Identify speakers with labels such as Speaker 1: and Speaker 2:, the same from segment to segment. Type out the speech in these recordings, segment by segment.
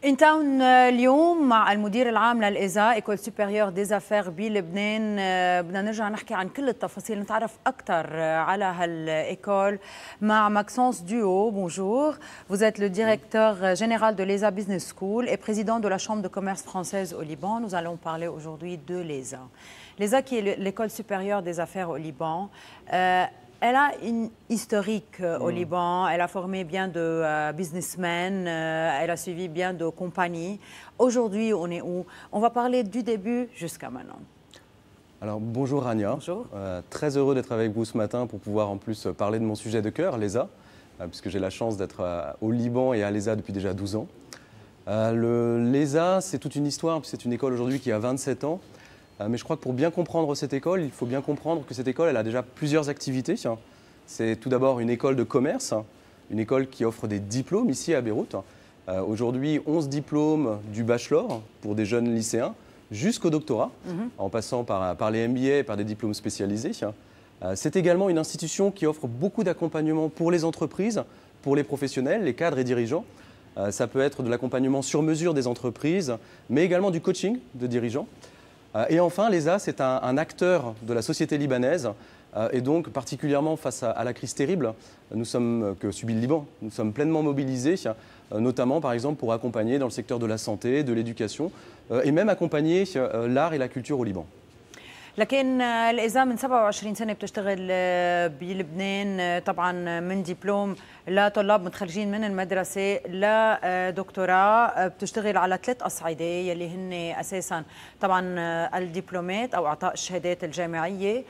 Speaker 1: انتاون اليوم مع المدير العام للإيزا إيكول سوبيريور دي زافير بلبنان. بدنا نرجع نحكي عن كل التفاصيل، نتعرف أكثر على هالإيكول مع Maxence Duo. Bonjour, vous êtes le directeur général de l'ESA Business School et président de la Chambre de commerce française au Liban. Nous allons parler aujourd'hui de l'ESA. L'ESA qui est l'École supérieure des affaires au Liban. Elle a une historique au Liban, elle a formé bien de businessmen, elle a suivi bien de compagnies. Aujourd'hui, on est où? On va parler du début jusqu'à maintenant.
Speaker 2: Alors bonjour Rania,
Speaker 1: bonjour.
Speaker 2: Très heureux d'être avec vous ce matin pour pouvoir en plus parler de mon sujet de cœur, l'ESA, puisque j'ai la chance d'être au Liban et à l'ESA depuis déjà 12 ans. L'ESA, c'est toute une histoire, c'est une école aujourd'hui qui a 27 ans. Mais je crois que pour bien comprendre cette école, il faut bien comprendre que cette école elle a déjà plusieurs activités. C'est tout d'abord une école de commerce, une école qui offre des diplômes ici à Beyrouth. Aujourd'hui, 11 diplômes du bachelor pour des jeunes lycéens jusqu'au doctorat, en passant par les MBA et par des diplômes spécialisés. C'est également une institution qui offre beaucoup d'accompagnement pour les entreprises, pour les professionnels, les cadres et dirigeants. Ça peut être de l'accompagnement sur mesure des entreprises, mais également du coaching de dirigeants. Et enfin, l'ESA, c'est un acteur de la société libanaise et donc particulièrement face à la crise terrible que subit le Liban. Nous sommes pleinement mobilisés, notamment par exemple pour accompagner dans le secteur de la santé, de l'éducation et même accompagner l'art et la culture au Liban.
Speaker 1: لكن الإيزا من 27 سنة بتشتغل بلبنان، طبعا من دبلوم لطلاب متخرجين من المدرسة لدكتوراه، بتشتغل على 3 أصعدة يلي هن أساسا طبعا الدبلومات أو إعطاء الشهادات الجامعية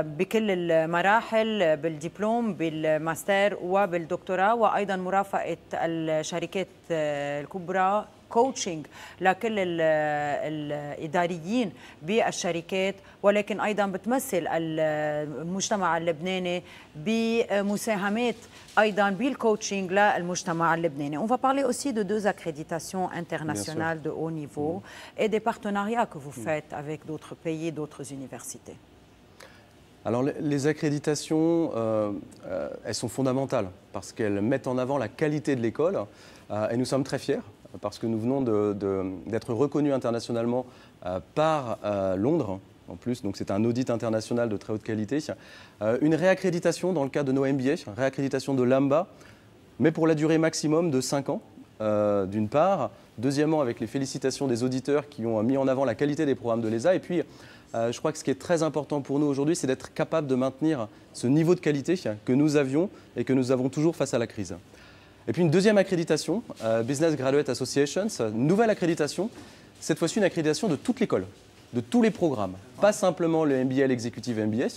Speaker 1: بكل المراحل، بالدبلوم بالماستر وبالدكتوراه، وأيضا مرافقة الشركات الكبرى، كوتشنج لكل الإداريين بالشركات، ولكن أيضا بتمثل المجتمع اللبناني بمساهمات أيضا بالكوتشنج للمجتمع اللبناني. On va parler aussi de 2 accréditations internationales de haut niveau et des partenariats que vous faites avec d'autres pays, d'autres universités.
Speaker 2: Alors les accréditations, elles sont fondamentales parce qu'elles mettent en avant la qualité de l'école et nous sommes très fiers parce que nous venons d'être reconnus internationalement par Londres, en plus, donc c'est un audit international de très haute qualité. Une réaccréditation dans le cadre de nos MBA, réaccréditation de l'AMBA, mais pour la durée maximum de 5 ans, d'une part. Deuxièmement, avec les félicitations des auditeurs qui ont mis en avant la qualité des programmes de l'ESA. Et puis, je crois que ce qui est très important pour nous aujourd'hui, c'est d'être capable de maintenir ce niveau de qualité que nous avions et que nous avons toujours face à la crise. Et puis une deuxième accréditation, Business Graduate Associations, nouvelle accréditation, cette fois-ci une accréditation de toute l'école, de tous les programmes, pas simplement le MBA, l'executive MBA,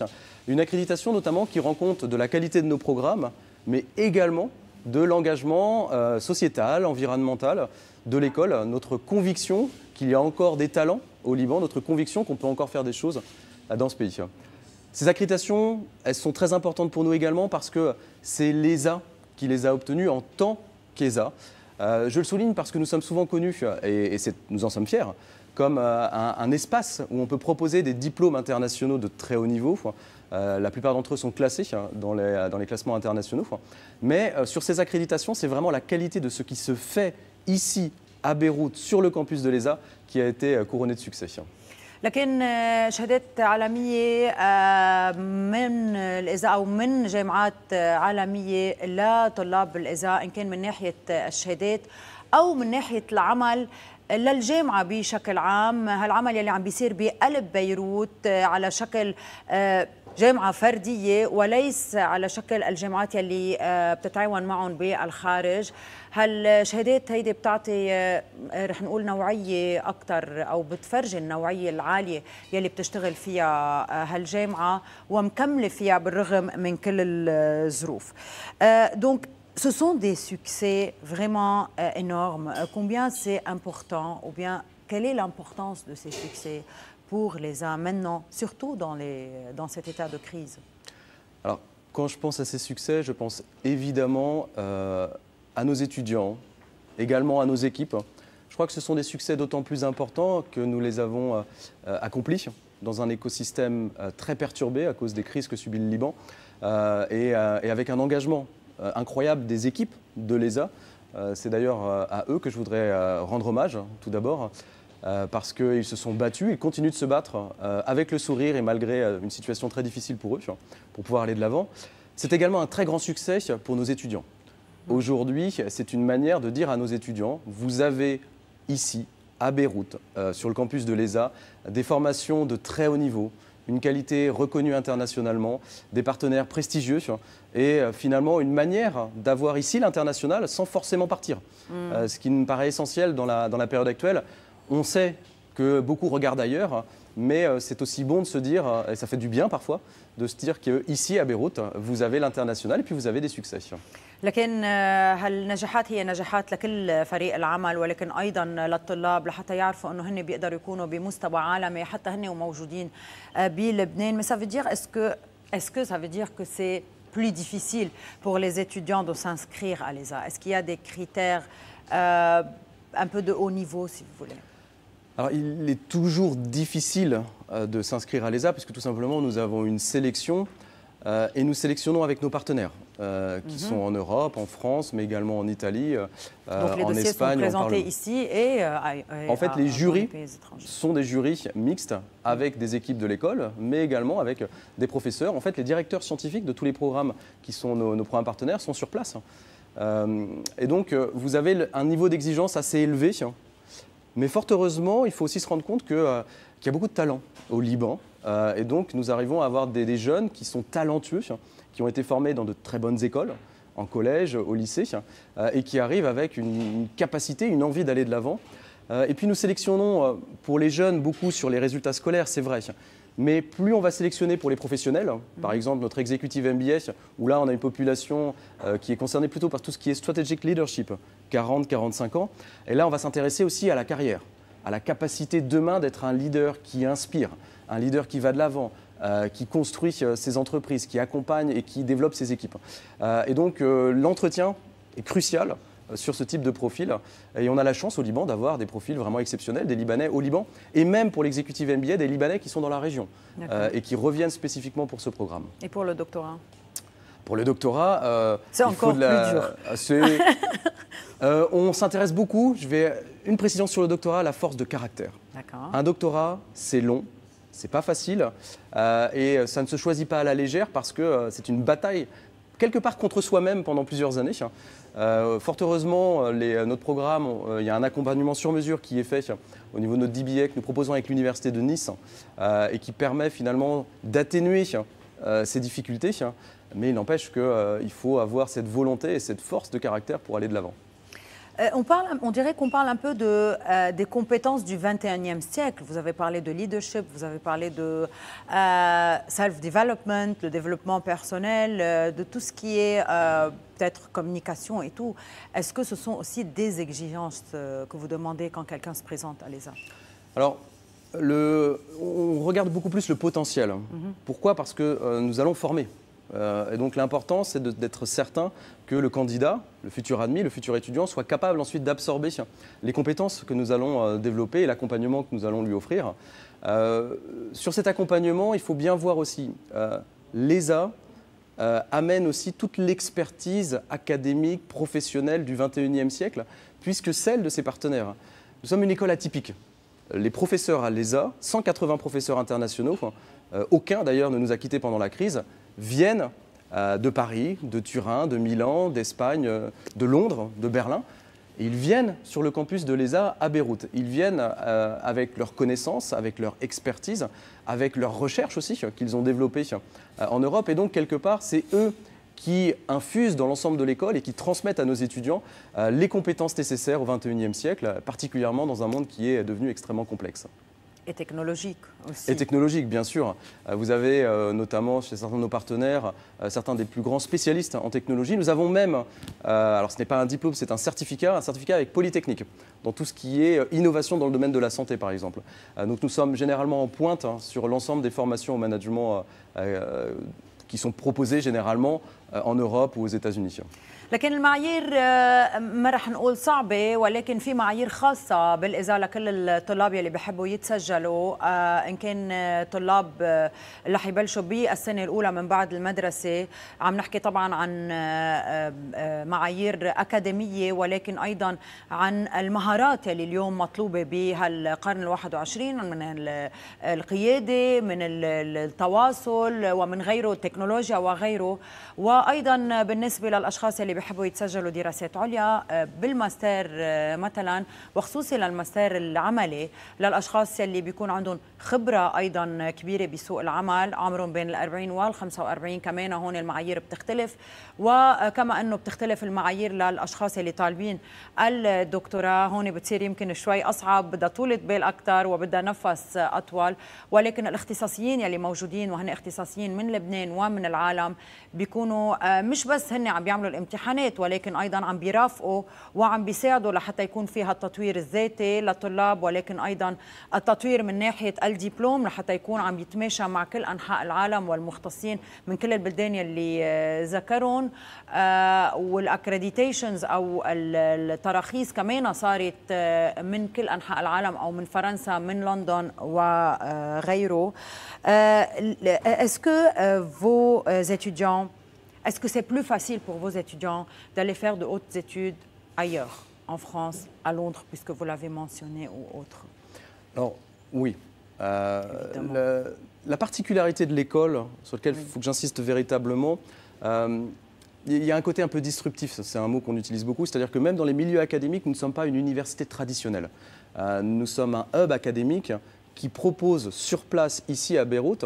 Speaker 2: une accréditation notamment qui rend compte de la qualité de nos programmes, mais également de l'engagement sociétal, environnemental de l'école, notre conviction qu'il y a encore des talents au Liban, notre conviction qu'on peut encore faire des choses dans ce pays. Ces accréditations, elles sont très importantes pour nous également parce que c'est l'ESA qui les a obtenus en tant qu'ESA. Je le souligne parce que nous sommes souvent connus, et nous en sommes fiers, comme un espace où on peut proposer des diplômes internationaux de très haut niveau. La plupart d'entre eux sont classés dans les classements internationaux. Mais sur ces accréditations, c'est vraiment la qualité de ce qui se fait ici, à Beyrouth, sur le campus de l'ESA, qui a été couronné de succès.
Speaker 1: لكن شهادات عالمية من الإيزا أو من جامعات عالمية لطلاب الإيزا، إن كان من ناحية الشهادات أو من ناحية العمل للجامعة بشكل عام. هالعمل يلي عم بيصير بقلب بيروت على شكل جامعة فردية وليس على شكل الجامعات يلي بتتعاون معهم بالخارج. هالشهادات هيدي بتعطي رح نقول نوعية أكثر أو بتفرجي النوعية العالية يلي بتشتغل فيها هالجامعة ومكملة فيها بالرغم من كل الظروف. Donc ce sont des succès vraiment énormes. Combien c'est important ou bien quelle est l'importance de ces succès pour les uns maintenant, surtout dans cet état de crise?
Speaker 2: Alors, quand je pense à ces succès, je pense évidemment à nos étudiants, également à nos équipes. Je crois que ce sont des succès d'autant plus importants que nous les avons accomplis dans un écosystème très perturbé à cause des crises que subit le Liban et avec un engagement incroyable des équipes de l'ESA C'est d'ailleurs à eux que je voudrais rendre hommage, tout d'abord, parce qu'ils se sont battus, ils continuent de se battre avec le sourire et malgré une situation très difficile pour eux, pour pouvoir aller de l'avant. C'est également un très grand succès pour nos étudiants. Aujourd'hui, c'est une manière de dire à nos étudiants, vous avez ici, à Beyrouth, sur le campus de l'ESA, des formations de très haut niveau, une qualité reconnue internationalement, des partenaires prestigieux et finalement une manière d'avoir ici l'international sans forcément partir. Ce qui me paraît essentiel dans la période actuelle. On sait que beaucoup regardent ailleurs, mais c'est aussi bon de se dire, et ça fait du bien parfois, de se dire qu'ici à Beyrouth, vous avez l'international et puis vous avez des succès.
Speaker 1: لكن هالنجاحات هي نجاحات لكل فريق العمل ولكن ايضا للطلاب لحتى يعرفوا انه هن بيقدروا يكونوا بمستوى عالمي حتى هن وموجودين بلبنان. Mais ça veut dire est-ce que ça veut dire que c'est plus difficile pour les étudiants de s'inscrire à l'ESA? Est-ce qu'il y a des critères un peu de haut niveau si vous voulez?
Speaker 2: Alors, il est toujours difficile de s'inscrire à l'ESA puisque tout simplement nous avons une sélection et nous sélectionnons avec nos partenaires qui sont en Europe, en France, mais également en Italie,
Speaker 1: Donc les
Speaker 2: en
Speaker 1: dossiers
Speaker 2: Espagne.
Speaker 1: sont présentés ici et
Speaker 2: en fait, les jurys
Speaker 1: pays étrangers.
Speaker 2: sont des jurys mixtes avec des équipes de l'école, mais également avec des professeurs. En fait, les directeurs scientifiques de tous les programmes qui sont nos programmes partenaires sont sur place. Et donc, vous avez un niveau d'exigence assez élevé. Mais fort heureusement, il faut aussi se rendre compte qu'il y a beaucoup de talent au Liban. Et donc, nous arrivons à avoir des jeunes qui sont talentueux, qui ont été formés dans de très bonnes écoles, en collège, au lycée, et qui arrivent avec une capacité, une envie d'aller de l'avant. Et puis, nous sélectionnons pour les jeunes beaucoup sur les résultats scolaires, c'est vrai. Mais plus on va sélectionner pour les professionnels, par exemple notre executive MBA, où là on a une population qui est concernée plutôt par tout ce qui est strategic leadership, 40-45 ans, et là on va s'intéresser aussi à la carrière, à la capacité demain d'être un leader qui inspire, un leader qui va de l'avant, qui construit ses entreprises, qui accompagne et qui développe ses équipes. Et donc l'entretien est crucial sur ce type de profil. Et on a la chance au Liban d'avoir des profils vraiment exceptionnels, des Libanais au Liban, et même pour l'executive MBA, des Libanais qui sont dans la région et qui reviennent spécifiquement pour ce programme.
Speaker 1: Et pour le doctorat?
Speaker 2: Pour le doctorat,
Speaker 1: c'est encore plus dur.
Speaker 2: On s'intéresse beaucoup, une précision sur le doctorat, la force de caractère. Un doctorat, c'est long, c'est pas facile, et ça ne se choisit pas à la légère parce que c'est une bataille quelque part contre soi-même pendant plusieurs années. Fort heureusement, notre programme, il y a un accompagnement sur mesure qui est fait au niveau de notre DBA que nous proposons avec l'Université de Nice et qui permet finalement d'atténuer ces difficultés. Mais il n'empêche qu'il faut avoir cette volonté et cette force de caractère pour aller de l'avant.
Speaker 1: On dirait qu'on parle un peu des compétences du 21e siècle. Vous avez parlé de leadership, vous avez parlé de self-development, le développement personnel, de tout ce qui est peut-être communication et tout. Est-ce que ce sont aussi des exigences que vous demandez quand quelqu'un se présente à l'ESA?
Speaker 2: Alors, on regarde beaucoup plus le potentiel. Pourquoi? Parce que nous allons former. Et donc l'important, c'est d'être certain que le candidat, le futur admis, le futur étudiant, soit capable ensuite d'absorber les compétences que nous allons développer et l'accompagnement que nous allons lui offrir. Sur cet accompagnement, il faut bien voir aussi, l'ESA amène aussi toute l'expertise académique, professionnelle du 21e siècle, puisque celle de ses partenaires. Nous sommes une école atypique. Les professeurs à l'ESA, 180 professeurs internationaux, aucun d'ailleurs ne nous a quittés pendant la crise, viennent de Paris, de Turin, de Milan, d'Espagne, de Londres, de Berlin. Et ils viennent sur le campus de l'ESA à Beyrouth. Ils viennent avec leurs connaissances, avec leur expertise, avec leurs recherches aussi qu'ils ont développées en Europe. Et donc, quelque part, c'est eux qui infusent dans l'ensemble de l'école et qui transmettent à nos étudiants les compétences nécessaires au XXIe siècle, particulièrement dans un monde qui est devenu extrêmement complexe.
Speaker 1: Et technologique aussi.
Speaker 2: Et technologique, bien sûr. Vous avez notamment chez certains de nos partenaires, certains des plus grands spécialistes en technologie. Nous avons même, alors ce n'est pas un diplôme, c'est un certificat avec Polytechnique, dans tout ce qui est innovation dans le domaine de la santé, par exemple. Donc nous sommes généralement en pointe sur l'ensemble des formations au management qui sont proposées généralement en Europe ou aux États-Unis.
Speaker 1: لكن المعايير ما رح نقول صعبة، ولكن في معايير خاصة بالإذاعة لكل الطلاب يلي بيحبوا يتسجلوا، إن كان طلاب اللي حيبلشوا بالسنة الأولى من بعد المدرسة. عم نحكي طبعا عن معايير أكاديمية، ولكن أيضا عن المهارات يلي اليوم مطلوبة بهالقرن ال21، من القيادة، من التواصل ومن غيره، التكنولوجيا وغيره. وأيضا بالنسبة للأشخاص يلي بيحبوا يتسجلوا دراسات عليا بالماستر مثلا، وخصوصي للماستر العملي للاشخاص يلي بيكون عندهم خبره ايضا كبيره بسوق العمل، عمرهم بين ال40 وال45. كمان هون المعايير بتختلف، وكما انه بتختلف المعايير للاشخاص يلي طالبين الدكتوراه. هون بتصير يمكن شوي اصعب، بدها طولة بال اكثر وبدها نفس اطول. ولكن الاختصاصيين يلي موجودين، وهن اختصاصيين من لبنان ومن العالم، بيكونوا مش بس هن عم بيعملوا الامتحانات، ولكن ايضا عم بيرافقوا وعم بيساعدوا لحتى يكون فيها التطوير الذاتي للطلاب، ولكن ايضا التطوير من ناحيه الدبلوم لحتى يكون عم يتماشى مع كل انحاء العالم والمختصين من كل البلدان يلي ذكرون. والاكريديتيشنز او التراخيص كمان صارت من كل انحاء العالم، او من فرنسا، من لندن وغيره. Est-ce que vos étudiants, est-ce que c'est plus facile pour vos étudiants d'aller faire de hautes études ailleurs, en France, à Londres, puisque vous l'avez mentionné, ou autre?
Speaker 2: Alors, oui. La particularité de l'école, sur laquelle il faut que j'insiste véritablement, il y a un côté un peu disruptif, c'est un mot qu'on utilise beaucoup, c'est-à-dire que même dans les milieux académiques, nous ne sommes pas une université traditionnelle. Nous sommes un hub académique qui propose sur place, ici à Beyrouth,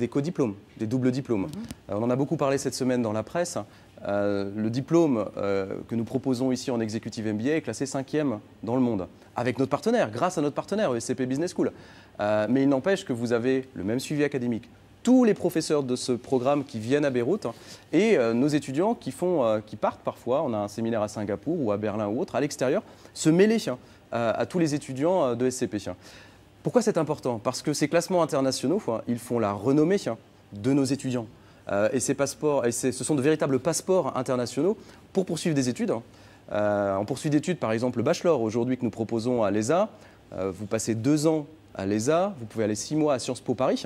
Speaker 2: des codiplômes, des doubles diplômes. On en a beaucoup parlé cette semaine dans la presse. Le diplôme que nous proposons ici en Executive MBA est classé 5e dans le monde, avec notre partenaire, grâce à notre partenaire, ESCP Business School. Mais il n'empêche que vous avez le même suivi académique. Tous les professeurs de ce programme qui viennent à Beyrouth et nos étudiants qui partent parfois, on a un séminaire à Singapour ou à Berlin ou autre, à l'extérieur, se mêler à tous les étudiants de SCP. Pourquoi c'est important? Parce que ces classements internationaux, ils font la renommée de nos étudiants. Et ces passeports, ce sont de véritables passeports internationaux pour poursuivre des études. En poursuite d'études, par exemple, le bachelor aujourd'hui que nous proposons à l'ESA, vous passez 2 ans à l'ESA, vous pouvez aller 6 mois à Sciences Po Paris,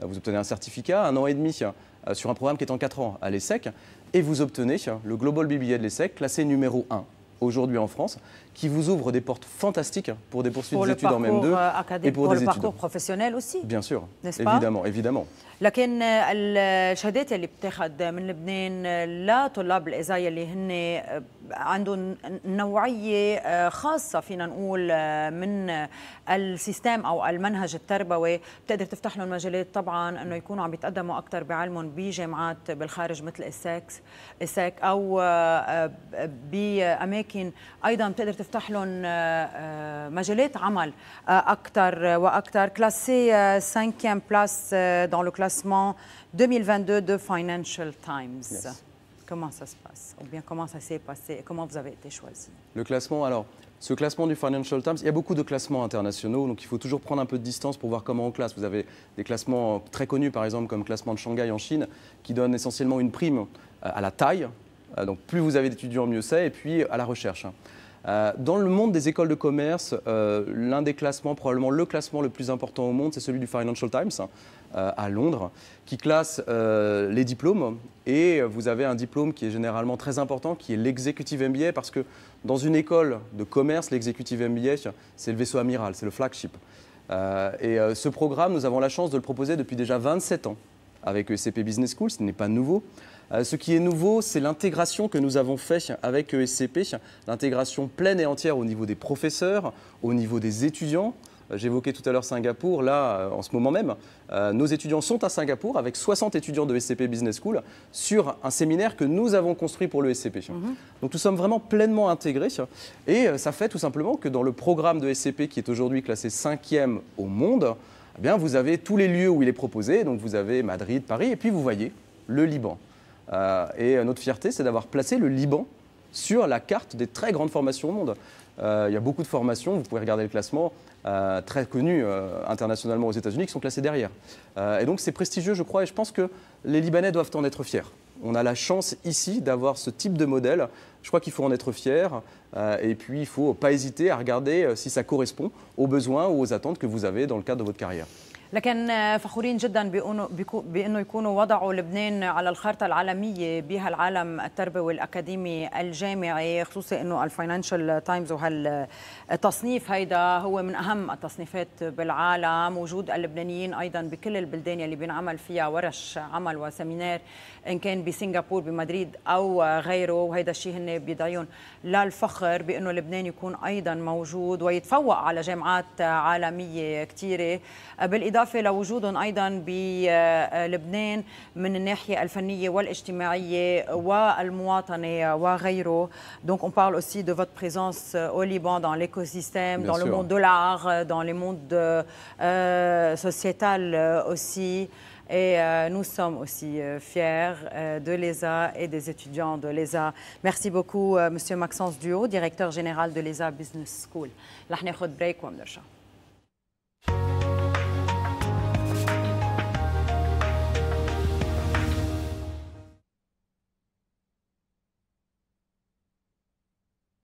Speaker 2: vous obtenez un certificat, 1 an et demi sur un programme qui est en 4 ans à l'ESSEC, et vous obtenez le Global BBA de l'ESSEC, classé numéro 1 aujourd'hui en France, qui vous ouvre des portes fantastiques pour des poursuites d'études en même 2 et pour des études.
Speaker 1: Pour le parcours professionnel aussi.
Speaker 2: Bien sûr, évidemment, évidemment.
Speaker 1: لكن الشهادات اللي بتاخذ من لبنان لطلاب الإذاعة اللي هن عندهم نوعية خاصة فينا نقول من السيستم أو المنهج التربوي، بتقدر تفتح لهم مجالات طبعا أنه يكونوا عم يتقدموا أكثر بعلمهم بجامعات بالخارج مثل إساك أو بأماكن أيضا بتقدر تفتح لهم مجالات عمل أكثر وأكثر. كلاسي 5e place dans le classement 2022 de Financial Times.
Speaker 2: Yes.
Speaker 1: Comment ça se passe? Ou bien comment ça s'est passé? Comment vous avez été choisi?
Speaker 2: Le classement, alors, ce classement du Financial Times, il y a beaucoup de classements internationaux, donc il faut toujours prendre un peu de distance pour voir comment on classe. Vous avez des classements très connus, par exemple, comme le classement de Shanghai en Chine, qui donne essentiellement une prime à la taille. Donc plus vous avez d'étudiants, mieux c'est, et puis à la recherche. Dans le monde des écoles de commerce, l'un des classements, probablement le classement le plus important au monde, c'est celui du Financial Times à Londres, qui classe les diplômes. Et vous avez un diplôme qui est généralement très important, qui est l'Executive MBA, parce que dans une école de commerce, l'Executive MBA, c'est le vaisseau amiral, c'est le flagship. Ce programme, nous avons la chance de le proposer depuis déjà 27 ans avec ESCP Business School, ce n'est pas nouveau. Ce qui est nouveau, c'est l'intégration que nous avons faite avec ESCP, l'intégration pleine et entière au niveau des professeurs, au niveau des étudiants. J'évoquais tout à l'heure Singapour, là, en ce moment même, nos étudiants sont à Singapour avec 60 étudiants de ESCP Business School sur un séminaire que nous avons construit pour le ESCP. Donc nous sommes vraiment pleinement intégrés et ça fait tout simplement que dans le programme de ESCP qui est aujourd'hui classé 5e au monde, eh bien, vous avez tous les lieux où il est proposé, donc vous avez Madrid, Paris, et puis vous voyez le Liban. Et notre fierté, c'est d'avoir placé le Liban sur la carte des très grandes formations au monde. Il y a beaucoup de formations, vous pouvez regarder le classement, très connues internationalement aux États-Unis, qui sont classées derrière. Et donc c'est prestigieux, je crois, et je pense que les Libanais doivent en être fiers. On a la chance ici d'avoir ce type de modèle. Je crois qu'il faut en être fier. Et puis, il ne faut pas hésiter à regarder si ça correspond aux besoins ou aux attentes que vous avez dans le cadre de votre carrière.
Speaker 1: لكن فخورين جدا بأنه يكونوا وضعوا لبنان على الخارطة العالمية بهالعالم التربوي الأكاديمي الجامعي، خصوصي أنه الفاينانشال تايمز وهالتصنيف هيدا هو من أهم التصنيفات بالعالم. وجود اللبنانيين أيضا بكل البلدان اللي بينعمل فيها ورش عمل وسيمينار، إن كان بسنغافور بمدريد أو غيره، وهيدا الشيء هن بيدعيون للفخر بأنه لبنان يكون أيضا موجود ويتفوق على جامعات عالمية كثيرة، بالإضافة لوجودهم أيضا بلبنان من الناحية الفنية والاجتماعية والمواطنة وغيره. Donc on parle aussi de votre présence au Liban dans l'écosystème, dans le monde de l'art, dans le monde sociétal aussi. Et nous sommes aussi fiers de l'ESA et des étudiants de l'ESA. Merci beaucoup, Monsieur Maxence Duhaut, directeur général de l'ESA Business School. رح ناخذ بريك وبنرجع.